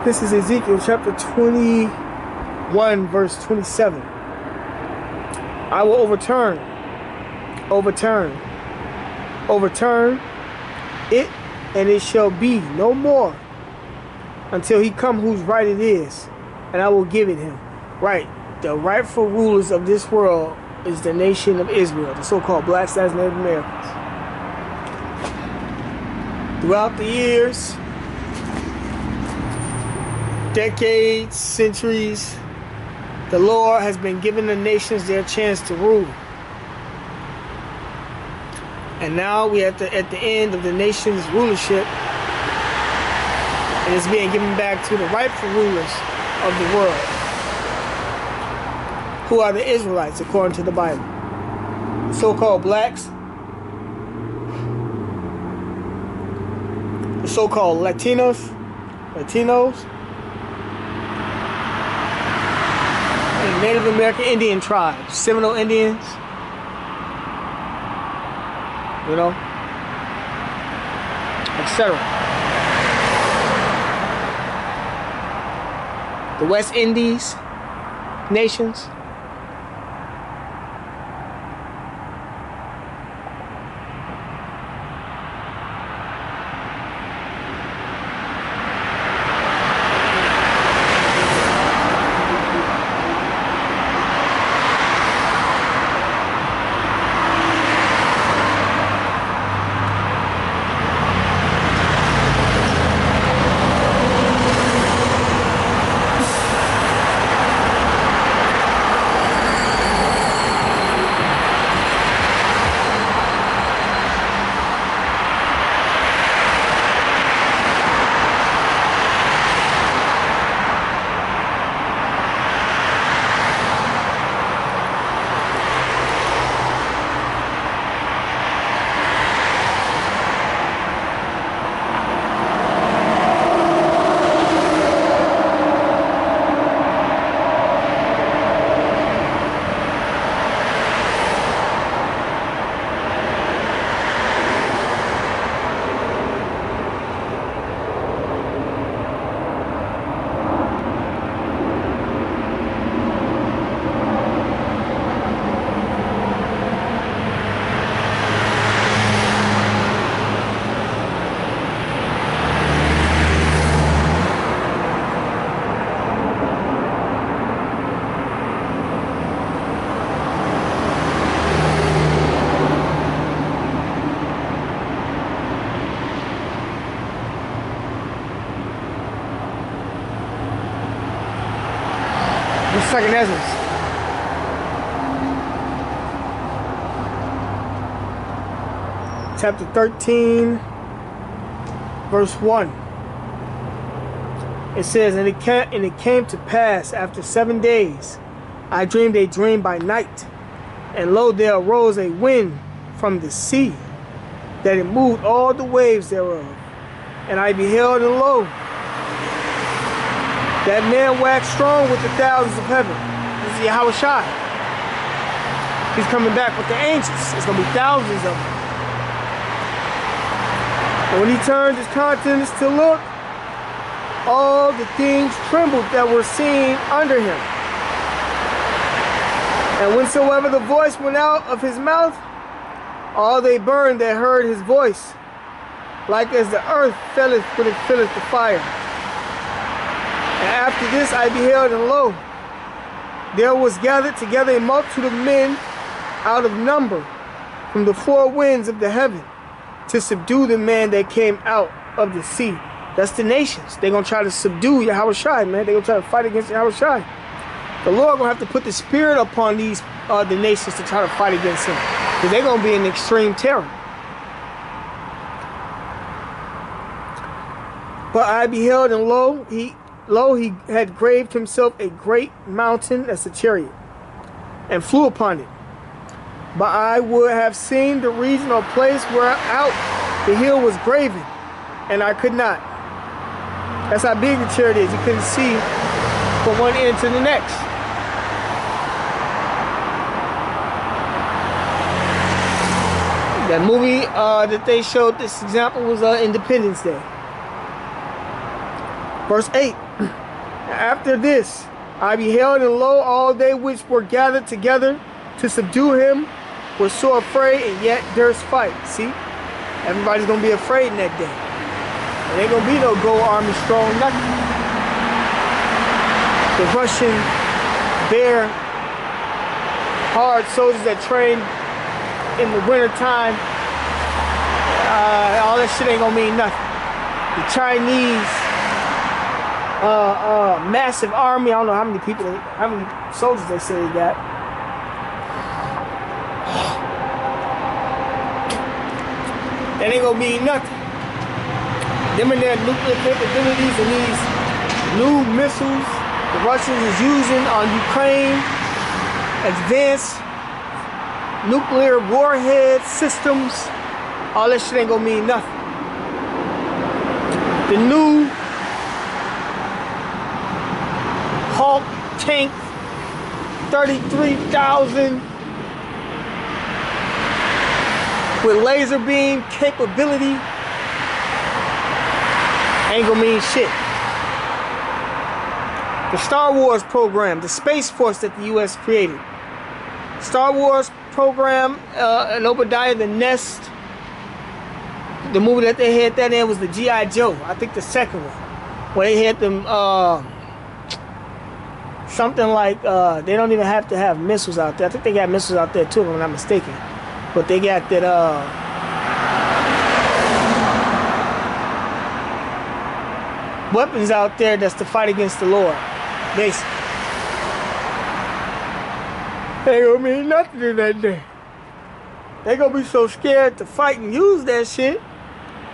This is Ezekiel chapter 21, verse 27. I will overturn it, and it shall be no more until he come whose right it is, and I will give it him. Right. The rightful rulers of this world is the nation of Israel, the so-called blacks as Native Americans. Throughout the years, decades, centuries, the Lord has been giving the nations their chance to rule. And now we are at the end of the nation's rulership, and it's being given back to the rightful rulers of the world, who are the Israelites according to the Bible. The so-called blacks, the so-called Latinos, and Native American Indian tribes, Seminole Indians, etc. The West Indies nations. Second Ezra, chapter 13, verse 1. It says, and it came to pass after 7 days, I dreamed a dream by night, and lo, there arose a wind from the sea, that it moved all the waves thereof. And I beheld, and lo, that man waxed strong with the thousands of heaven. This is Yahweh Shai. He's coming back with the angels. It's going to be thousands of them. And when he turned his countenance to look, all the things trembled that were seen under him. And whensoever the voice went out of his mouth, all they burned that heard his voice, like as the earth filleth when it filleth the fire. And after this I beheld, and lo, there was gathered together a multitude of men out of number from the four winds of the heaven to subdue the man that came out of the sea. That's the nations. They're going to try to subdue Yahweh Shai, man. They're going to try to fight against Yahweh Shai. The Lord going to have to put the spirit upon these the nations to try to fight against him, because they're going to be in extreme terror. But I beheld, and lo, he had graved himself a great mountain, that's a chariot, and flew upon it. But I would have seen the region or place where out the hill was graven, and I could not. That's how big the chariot is. You couldn't see from one end to the next. That movie that they showed this example was Independence Day. Verse 8. After this, I beheld, and lo, all they which were gathered together to subdue him were so afraid, and yet durst fight. See? Everybody's going to be afraid in that day. There ain't going to be no gold army strong, nothing. The Russian, bare, hard soldiers that train in the wintertime, all that shit ain't going to mean nothing. The Chinese massive army, I don't know how many people, how many soldiers they say they got. That ain't gonna mean nothing. Them and their nuclear capabilities and these new missiles the Russians is using on Ukraine, advanced nuclear warhead systems, all that shit ain't gonna mean nothing. The new Hulk tank, 33,000 with laser beam capability, ain't gonna mean shit. The Star Wars program, the Space Force that the U.S. created. Star Wars program, and Obadiah the Nest, the movie that they had that in was the G.I. Joe, I think the second one, where they had them, something like, they don't even have to have missiles out there. I think they got missiles out there too, if I'm not mistaken. But they got that, weapons out there that's to fight against the Lord, basically. Ain't gonna mean nothing in that day. They gonna be so scared to fight and use that shit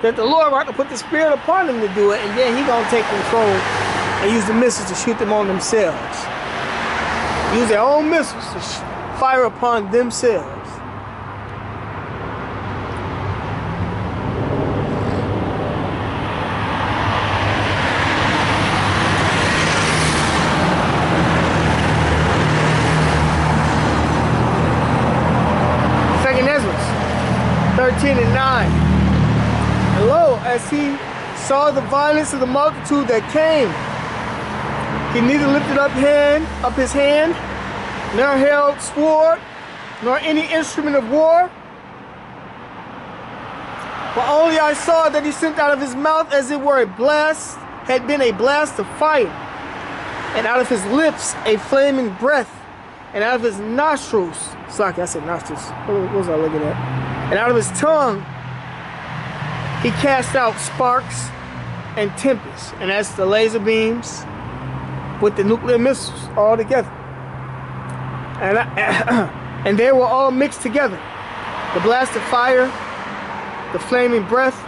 that the Lord got to put the Spirit upon them to do it, and then he gonna take control and use the missiles to shoot them on themselves. Use their own missiles to fire upon themselves. And 9. And lo, as he saw the violence of the multitude that came, he neither lifted up his hand, nor held sword, nor any instrument of war. But only I saw that he sent out of his mouth as it were a blast, had been a blast of fire, and out of his lips a flaming breath, and out of his nostrils, sorry, I said nostrils, what was I looking at? And out of his tongue, he cast out sparks and tempests. And that's the laser beams with the nuclear missiles all together. And they were all mixed together. The blast of fire, the flaming breath,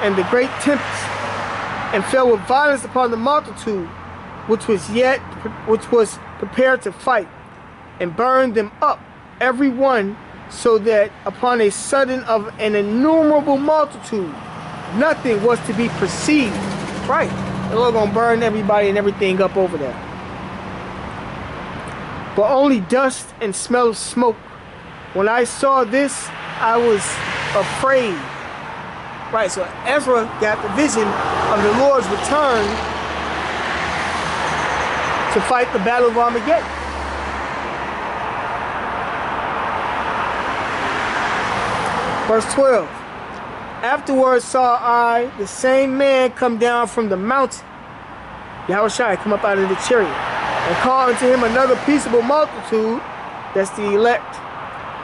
and the great tempest. And fell with violence upon the multitude, which was prepared to fight, and burned them up, every one, so that upon a sudden of an innumerable multitude, nothing was to be perceived. Right. The Lord gonna burn everybody and everything up over there. But only dust and smell of smoke. When I saw this, I was afraid. Right, so Ezra got the vision of the Lord's return to fight the battle of Armageddon. Verse 12. Afterwards saw I the same man come down from the mountain, Yahushua come up out of the chariot, and call unto him another peaceable multitude, that's the elect.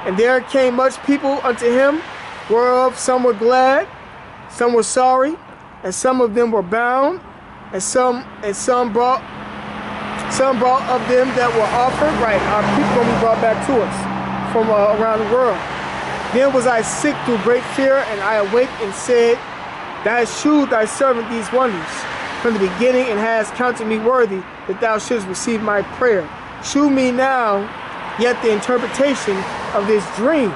And there came much people unto him, whereof some were glad, some were sorry, and some of them were bound, and some brought of them that were offered. Right, our people gonna be brought back to us from around the world. Then was I sick through great fear, and I awaked and said, Thou hast shewed thy servant these wonders from the beginning, and hast counted me worthy that thou shouldst receive my prayer. Shew me now yet the interpretation of this dream.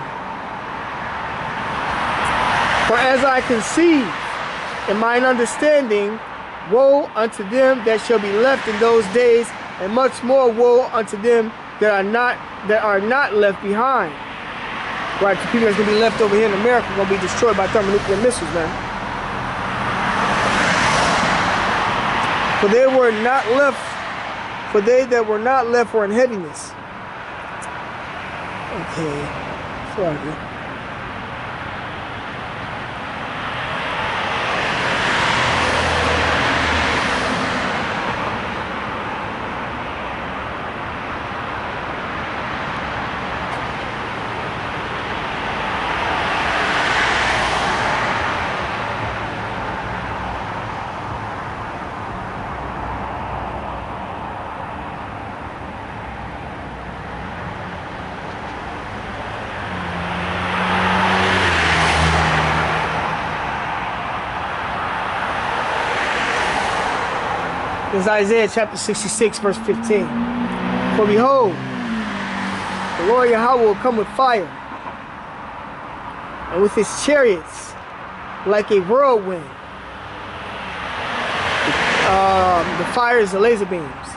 For as I conceive in mine understanding, woe unto them that shall be left in those days, and much more woe unto them that are not left behind. Right, the people that's going to be left over here in America are going to be destroyed by thermonuclear missiles, man. For they that were not left were in heaviness. Okay, sorry. This is Isaiah chapter 66, verse 15. For behold, the Lord Yahweh will come with fire, and with his chariots like a whirlwind. The fire is the laser beams.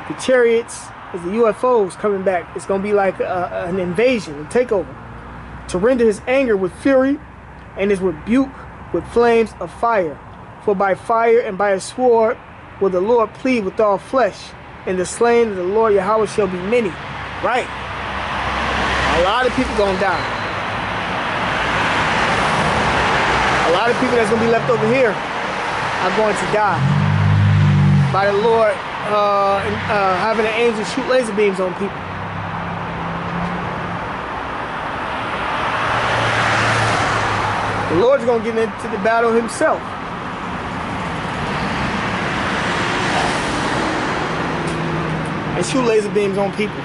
The chariots is the UFOs coming back. It's going to be like an invasion, a takeover, to render his anger with fury and his rebuke with flames of fire. For by fire and by a sword will the Lord plead with all flesh, and the slain of the Lord Yahweh shall be many. Right. A lot of people gonna die. A lot of people that's gonna be left over here are going to die by the Lord having an angel shoot laser beams on people. The Lord's gonna get into the battle himself. And shoot laser beams on people.